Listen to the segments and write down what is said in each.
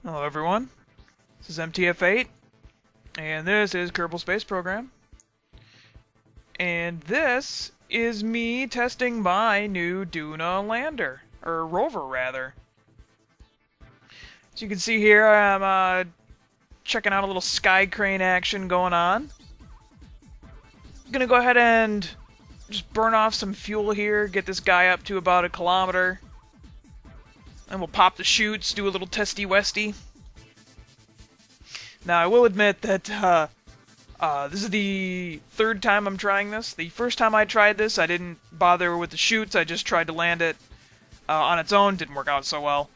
Hello everyone, this is MTF8, and this is Kerbal Space Program. And this is me testing my new Duna lander, or rover rather. As you can see here, I'm checking out a little sky crane action going on. I'm gonna go ahead and just burn off some fuel here, get this guy up to about 1 kilometer. And we'll pop the chutes, do a little testy-westy. Now, I will admit that this is the third time I'm trying this. The first time I tried this, I didn't bother with the chutes. I just tried to land it on its own. Didn't work out so well.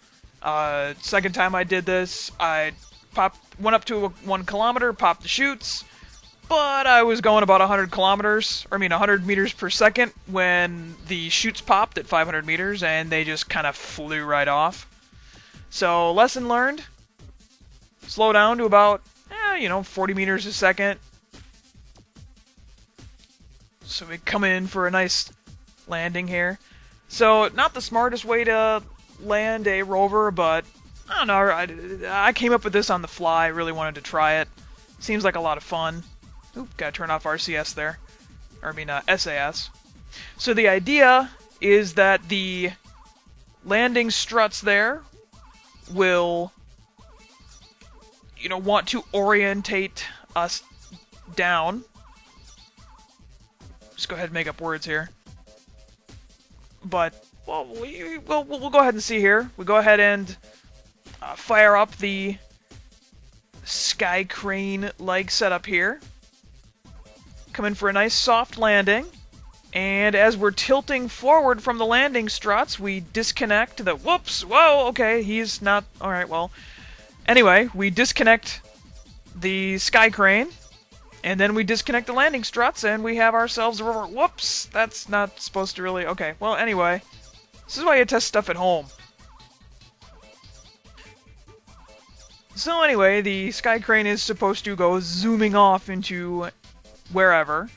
Second time I did this, I went up to 1 kilometer, popped the chutes, but I was going about 100 meters per second when the chutes popped at 500 meters, and they just kind of flew right off. So, lesson learned. Slow down to about, 40 meters a second. So we come in for a nice landing here. So, not the smartest way to land a rover, but, I don't know, I came up with this on the fly, really wanted to try it. Seems like a lot of fun. Oop, gotta turn off RCS there. SAS. So the idea is that the landing struts there will, want to orientate us down. Just go ahead and make up words here. But, well, we'll go ahead and see here. We go ahead and fire up the sky crane-like setup here. Come in for a nice soft landing, and as we're tilting forward from the landing struts, we disconnect the... Whoops! Whoa! Okay, he's not... Alright, well... Anyway, we disconnect the sky crane, and then we disconnect the landing struts, and we have ourselves a rover. Whoops! That's not supposed to really... Okay, well, anyway. This is why you test stuff at home. So anyway, the sky crane is supposed to go zooming off into wherever,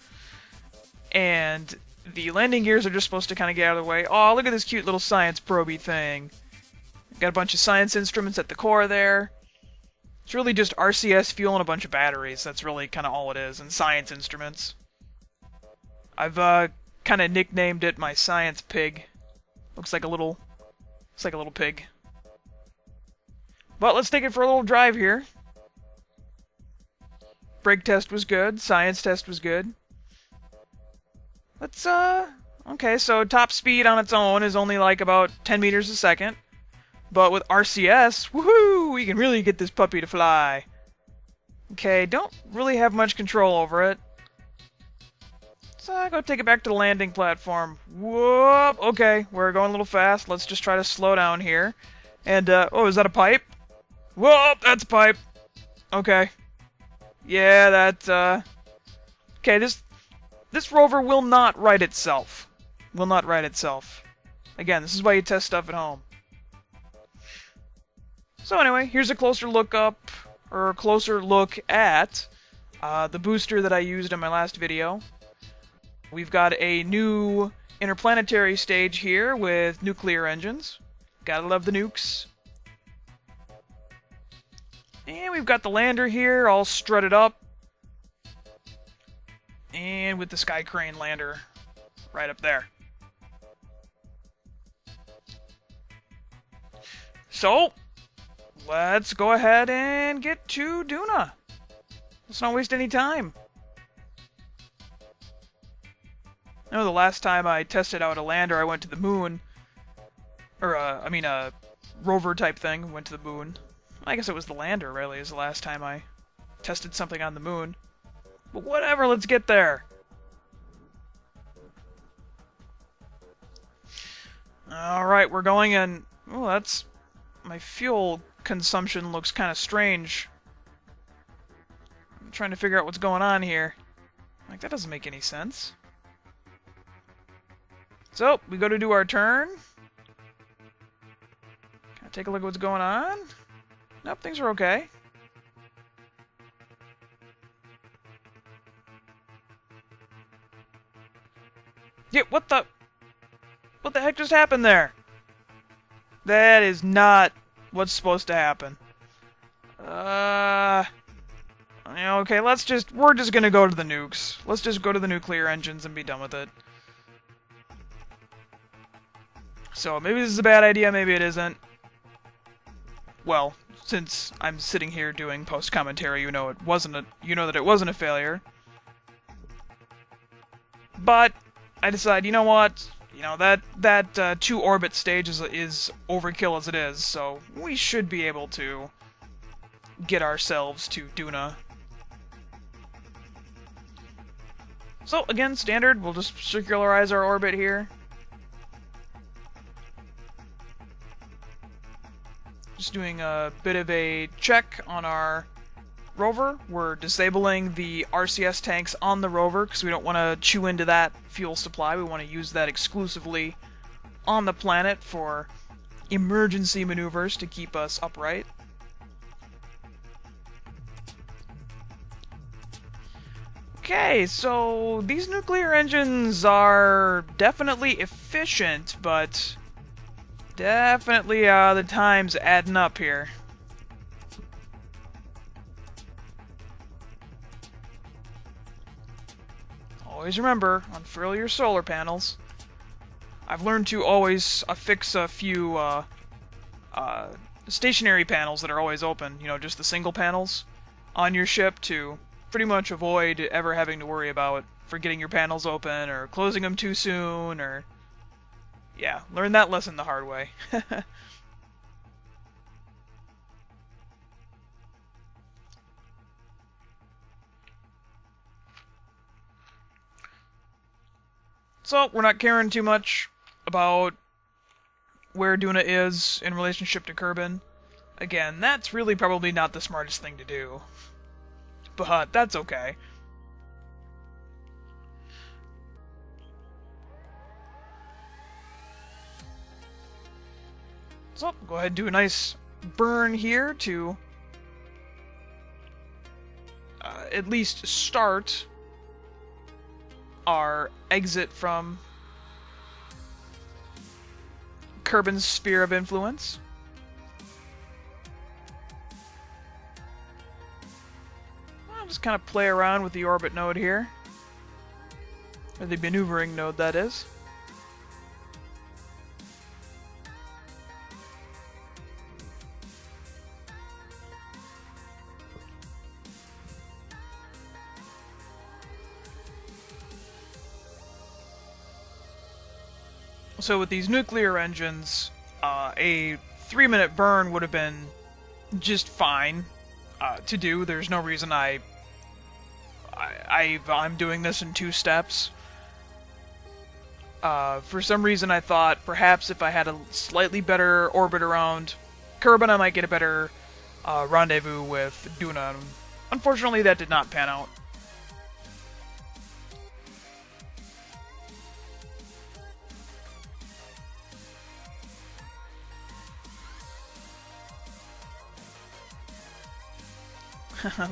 and the landing gears are just supposed to kind of get out of the way. Oh, look at this cute little science proby thing. Got a bunch of science instruments at the core there. It's really just RCS fuel and a bunch of batteries. That's really kind of all it is, and science instruments. I've kind of nicknamed it my science pig. Looks like a little pig. But let's take it for a little drive here. Brake test was good. Science test was good. Let's, okay, so top speed on its own is only like about 10 meters a second. But with RCS, woohoo, we can really get this puppy to fly. Okay, don't really have much control over it. So go take it back to the landing platform. Whoop, okay, we're going a little fast. Let's just try to slow down here. And, oh, is that a pipe? Whoop, that's a pipe. Okay. Yeah, that, okay, this rover will not right itself. Will not right itself. Again, this is why you test stuff at home. So anyway, here's a closer look at the booster that I used in my last video. We've got a new interplanetary stage here with nuclear engines. Gotta love the nukes. And we've got the lander here, all strutted up. And with the sky crane lander right up there. So, let's go ahead and get to Duna. Let's not waste any time. I know the last time I tested out a lander, I went to the moon. Or, a rover type thing, went to the moon. I guess it was the lander, really, is the last time I tested something on the moon. But whatever, let's get there. Alright, we're going in... Oh, that's... My fuel consumption looks kind of strange. I'm trying to figure out what's going on here. Like, that doesn't make any sense. So, we go to do our turn. Can I take a look at what's going on? Nope, things are okay. Yeah, what the heck just happened there? That is not what's supposed to happen. Okay, we're just gonna go to the nukes. Let's just go to the nuclear engines and be done with it. So, maybe this is a bad idea, maybe it isn't. Well, since I'm sitting here doing post-commentary, you know that it wasn't a failure. But, I decide, you know what? You know, that 2-orbit stage is overkill as it is, so we should be able to get ourselves to Duna. So, again, standard, we'll just circularize our orbit here. Just doing a bit of a check on our rover. We're disabling the RCS tanks on the rover because we don't want to chew into that fuel supply. We want to use that exclusively on the planet for emergency maneuvers to keep us upright. Okay, so these nuclear engines are definitely efficient, but definitely the time's adding up here. Always remember, unfurl your solar panels. I've learned to always affix a few stationary panels that are always open, you know, just the single panels on your ship to pretty much avoid ever having to worry about forgetting your panels open or closing them too soon, or yeah, learn that lesson the hard way. So, we're not caring too much about where Duna is in relationship to Kerbin. Again, that's really probably not the smartest thing to do. But that's okay. So, go ahead and do a nice burn here to at least start our exit from Kerbin's sphere of influence. I'll just kind of play around with the orbit node here. Or the maneuvering node, that is. So with these nuclear engines, a 3-minute burn would have been just fine to do. There's no reason I'm doing this in 2 steps. For some reason I thought perhaps if I had a slightly better orbit around Kerbin, I might get a better rendezvous with Duna. Unfortunately, that did not pan out.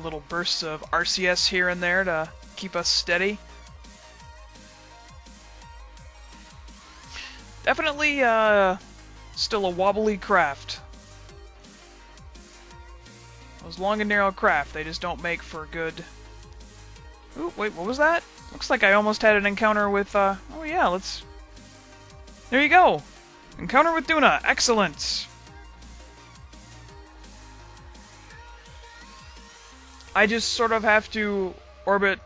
Little bursts of RCS here and there to keep us steady. Definitely still a wobbly craft. Those long and narrow craft, they just don't make for good... Ooh, wait, what was that? Looks like I almost had an encounter with, oh yeah, let's... There you go! Encounter with Duna, excellent! I just sort of have to orbit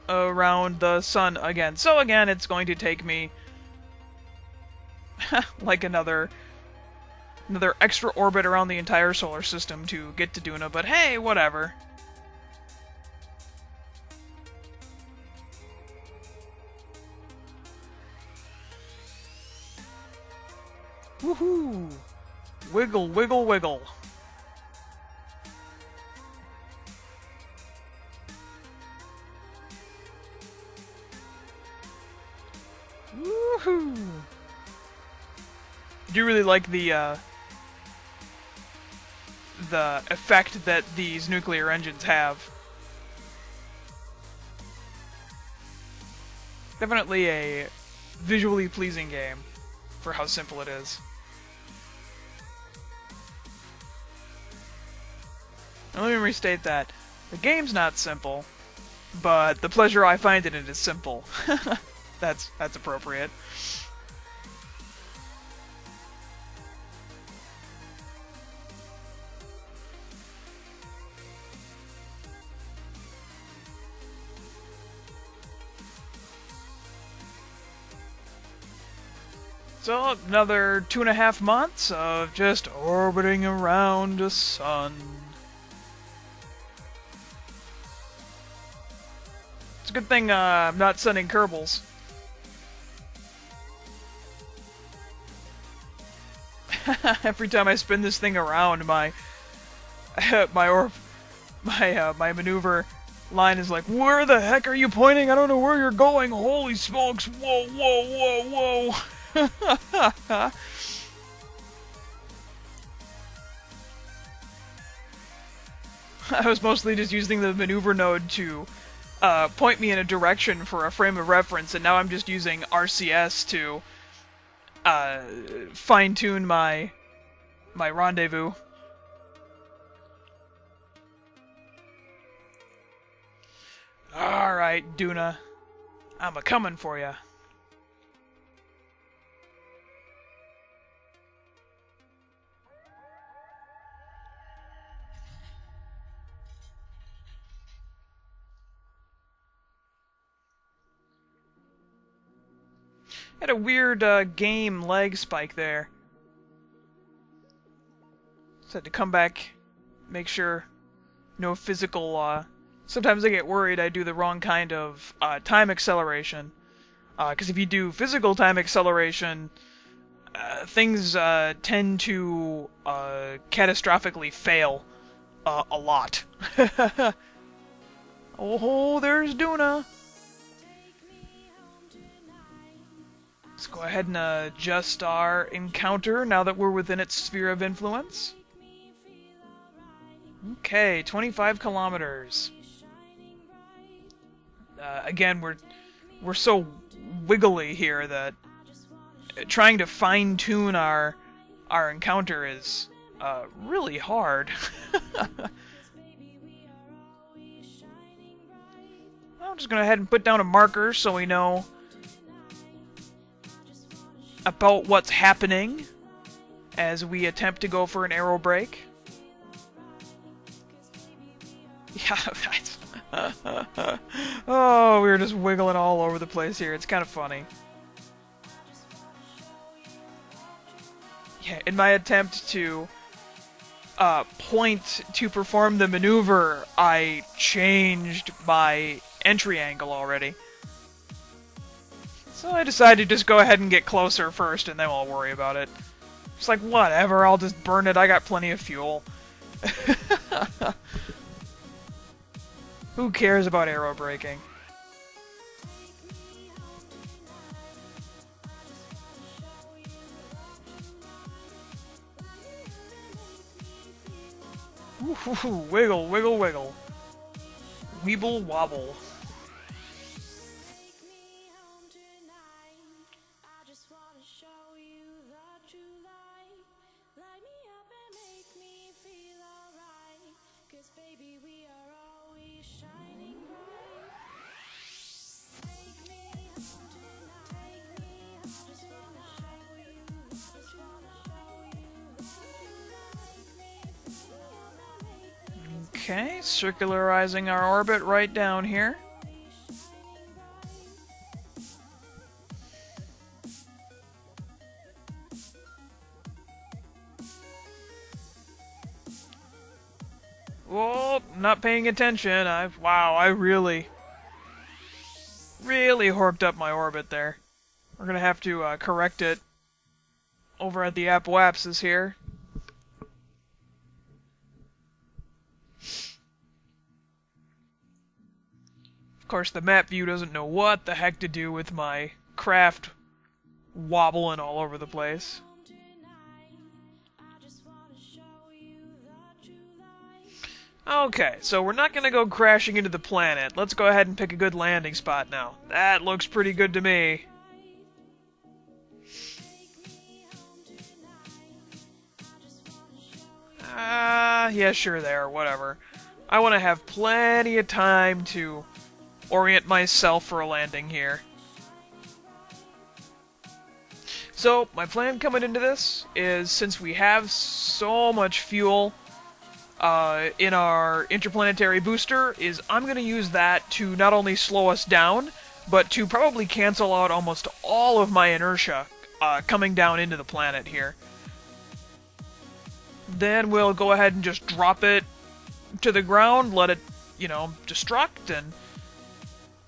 around the sun again. So again, it's going to take me like another extra orbit around the entire solar system to get to Duna, but hey, whatever. Woohoo! Wiggle, wiggle, wiggle. Woohoo! I do really like the effect that these nuclear engines have. Definitely a visually pleasing game for how simple it is. Now, let me restate that. The game's not simple, but the pleasure I find in it is simple. That's appropriate. So, another 2.5 months of just orbiting around the sun. It's a good thing I'm not sending Kerbals. Every time I spin this thing around, my maneuver line is like, where the heck are you pointing? I don't know where you're going. Holy smokes! Whoa, whoa, whoa, whoa! I was mostly just using the maneuver node to point me in a direction for a frame of reference, and now I'm just using RCS to fine-tune my rendezvous. Alright, Duna. I'm a-comin' for ya. Had a weird game lag spike there. Just had to come back, make sure no physical. Sometimes I get worried I do the wrong kind of time acceleration. Because if you do physical time acceleration, things tend to catastrophically fail a lot. Oh, there's Duna. Let's go ahead and adjust our encounter now that we're within its sphere of influence. Okay, 25 kilometers. Again, we're so wiggly here that trying to fine-tune our encounter is really hard. I'm just going to go ahead and put down a marker so we know about what's happening as we attempt to go for an arrow break. Yeah, oh, we're just wiggling all over the place here. It's kind of funny. Yeah, in my attempt to point to perform the maneuver, I changed my entry angle already. So I decided to just go ahead and get closer first, and then we'll worry about it. It's like, whatever, I'll just burn it. I got plenty of fuel. Who cares about arrow braking? Ooh, wiggle, wiggle, wiggle. Weeble wobble. Okay, circularizing our orbit right down here. Whoa, not paying attention. Wow, I really horked up my orbit there. We're gonna have to correct it over at the Ep.15 here. Of course, the map view doesn't know what the heck to do with my craft wobbling all over the place. Okay, so we're not going to go crashing into the planet. Let's go ahead and pick a good landing spot now. That looks pretty good to me. yeah, sure there, whatever. I want to have plenty of time to orient myself for a landing here. So, my plan coming into this is, since we have so much fuel in our interplanetary booster, is I'm going to use that to not only slow us down, but to probably cancel out almost all of my inertia coming down into the planet here. Then we'll go ahead and just drop it to the ground, let it, destruct, and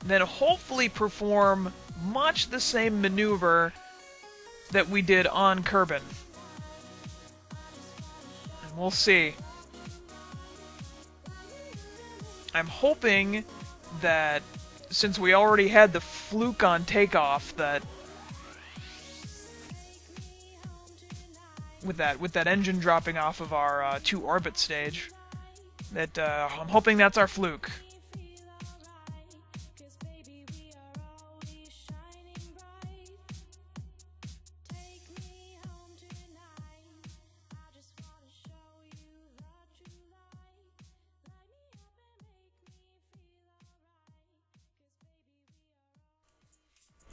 then hopefully perform much the same maneuver that we did on Kerbin. And we'll see. I'm hoping that, since we already had the fluke on takeoff, that with that engine dropping off of our 2-orbit stage, that I'm hoping that's our fluke.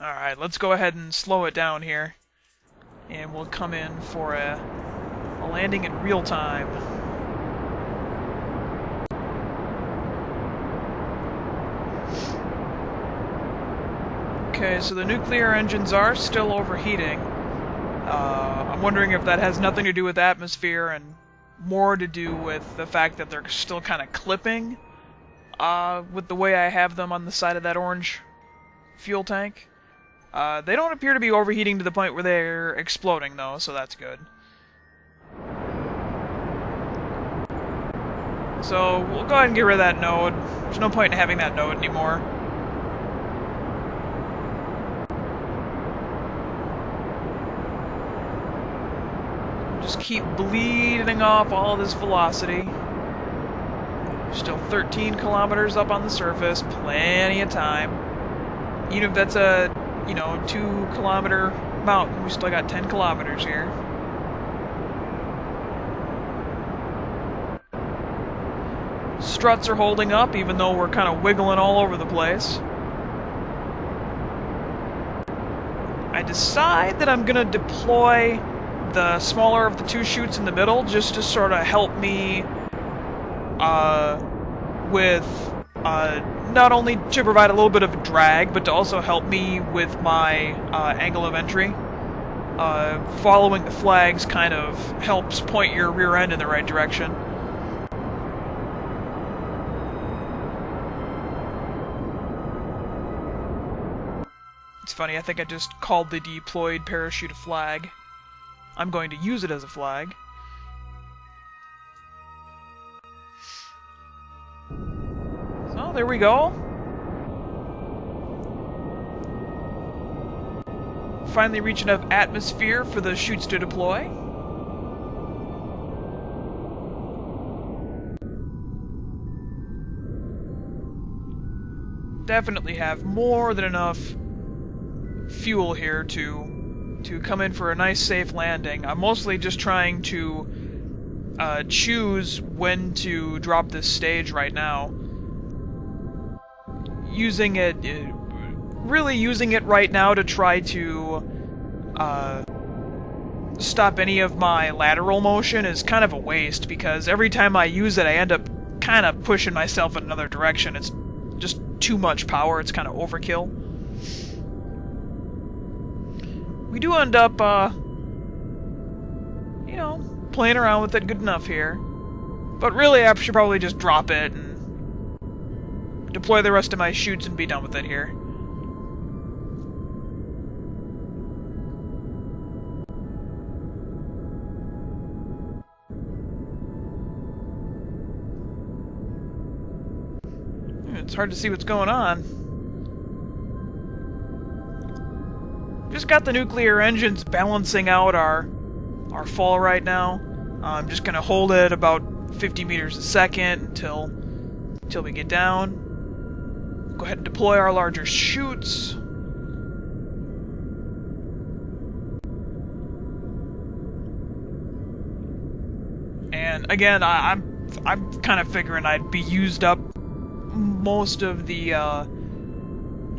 Alright, let's go ahead and slow it down here. And we'll come in for a landing in real time. Okay, so the nuclear engines are still overheating. I'm wondering if that has nothing to do with atmosphere and more to do with the fact that they're still kind of clipping with the way I have them on the side of that orange fuel tank. They don't appear to be overheating to the point where they're exploding, though, so that's good. So, we'll go ahead and get rid of that node. There's no point in having that node anymore. Just keep bleeding off all this velocity. Still 13 kilometers up on the surface, plenty of time. Even if that's a 2-kilometer mountain, we still got 10 kilometers here. Struts are holding up, even though we're kind of wiggling all over the place. I decide that I'm going to deploy the smaller of the 2 chutes in the middle, just to sort of help me with not only to provide a little bit of a drag, but to also help me with my angle of entry. Following the flags kind of helps point your rear end in the right direction. It's funny, I think I just called the deployed parachute a flag. I'm going to use it as a flag. So, there we go. Finally reach enough atmosphere for the chutes to deploy. Definitely have more than enough fuel here to come in for a nice safe landing. I'm mostly just trying to choose when to drop this stage right now. Really using it right now to try to stop any of my lateral motion is kind of a waste, because every time I use it I end up kind of pushing myself in another direction. It's just too much power, it's kind of overkill. We do end up, playing around with it good enough here. But really, I should probably just drop it and deploy the rest of my chutes and be done with it here. It's hard to see what's going on. Just got the nuclear engines balancing out our fall right now. I'm just gonna hold it about 50 meters a second until we get down. Go ahead and deploy our larger chutes. And again, I'm I'm kind of figuring I'd be used up most of the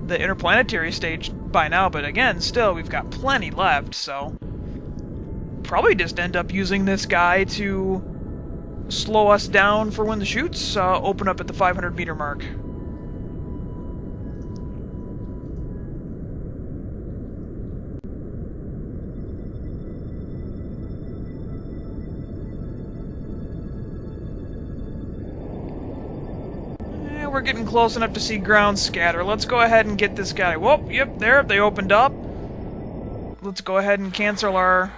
interplanetary stage by now, but again, still, we've got plenty left, so probably just end up using this guy to slow us down for when the chutes open up at the 500-meter mark. We're getting close enough to see ground scatter. Let's go ahead and get this guy. Whoop, yep, there, they opened up. Let's go ahead and cancel our...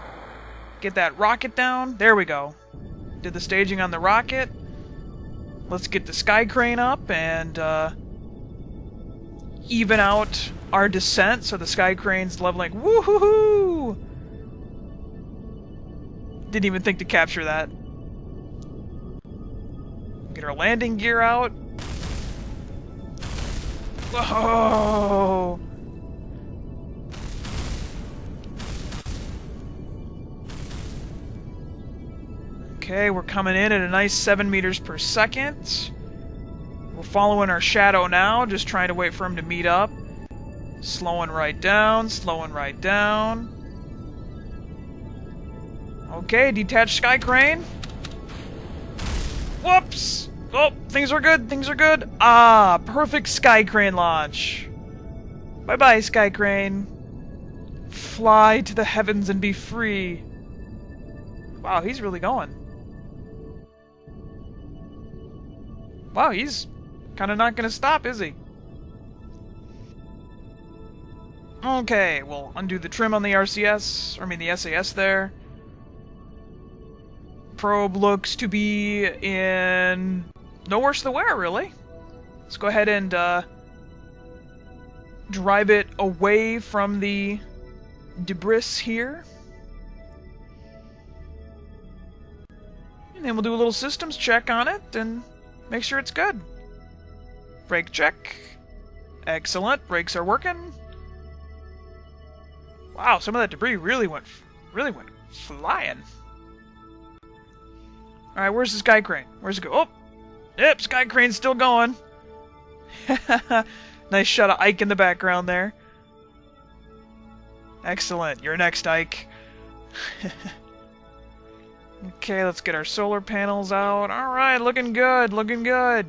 Get that rocket down. There we go. Did the staging on the rocket. Let's get the sky crane up and even out our descent so the sky crane's leveling. Woohoo! Didn't even think to capture that. Get our landing gear out. Whoa! Okay, we're coming in at a nice 7 meters per second. We're following our shadow now, just trying to wait for him to meet up. Slowing right down, slowing right down. Okay, detached sky crane. Whoops! Oh, things are good, things are good. Ah, perfect sky crane launch. Bye-bye, sky crane. Fly to the heavens and be free. Wow, he's really going. Wow, he's kind of not going to stop, is he? Okay, we'll undo the trim on the RCS, or I mean the SAS there. Probe looks to be in no worse than wear, really. Let's go ahead and drive it away from the debris here. And then we'll do a little systems check on it and make sure it's good. Brake check. Excellent. Brakes are working. Wow, some of that debris really went flying. Alright, where's the sky crane? Where's it go? Oh! Yep, sky crane's still going. Nice shot of Ike in the background there. Excellent. You're next, Ike. Okay, let's get our solar panels out. Alright, looking good, looking good.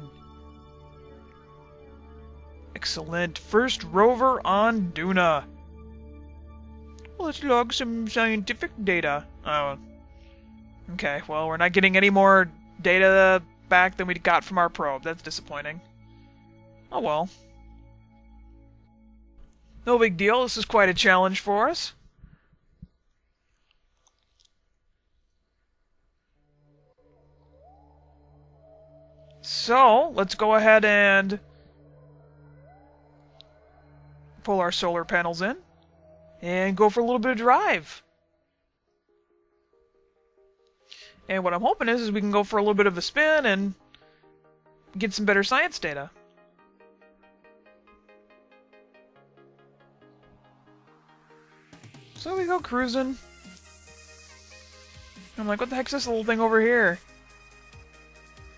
Excellent. First rover on Duna. Let's log some scientific data. Oh. Okay, well, we're not getting any more data back than we got from our probe. That's disappointing. Oh well. No big deal. This is quite a challenge for us. So, let's go ahead and pull our solar panels in and go for a little bit of drive. And what I'm hoping is we can go for a little bit of a spin and get some better science data. So we go cruising. I'm like, what the heck's this little thing over here?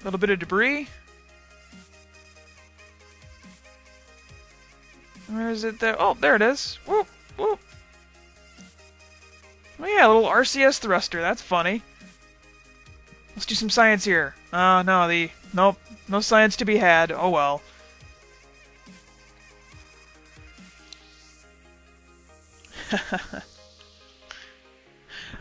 A little bit of debris. Where is it there? Oh, there it is. Whoop, whoop. Oh yeah, a little RCS thruster. That's funny. Let's do some science here. Nope, no science to be had. Oh well.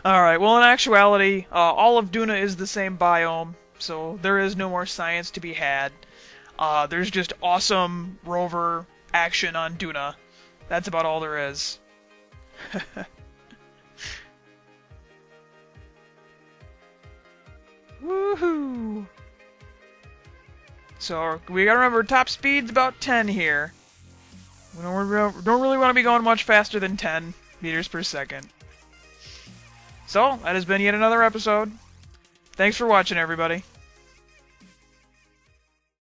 Alright, well in actuality, all of Duna is the same biome, so there is no more science to be had. There's just awesome rover action on Duna. That's about all there is. Woohoo! So, we gotta remember, top speed's about 10 here. We don't really want to be going much faster than 10 meters per second. So, that has been yet another episode. Thanks for watching, everybody.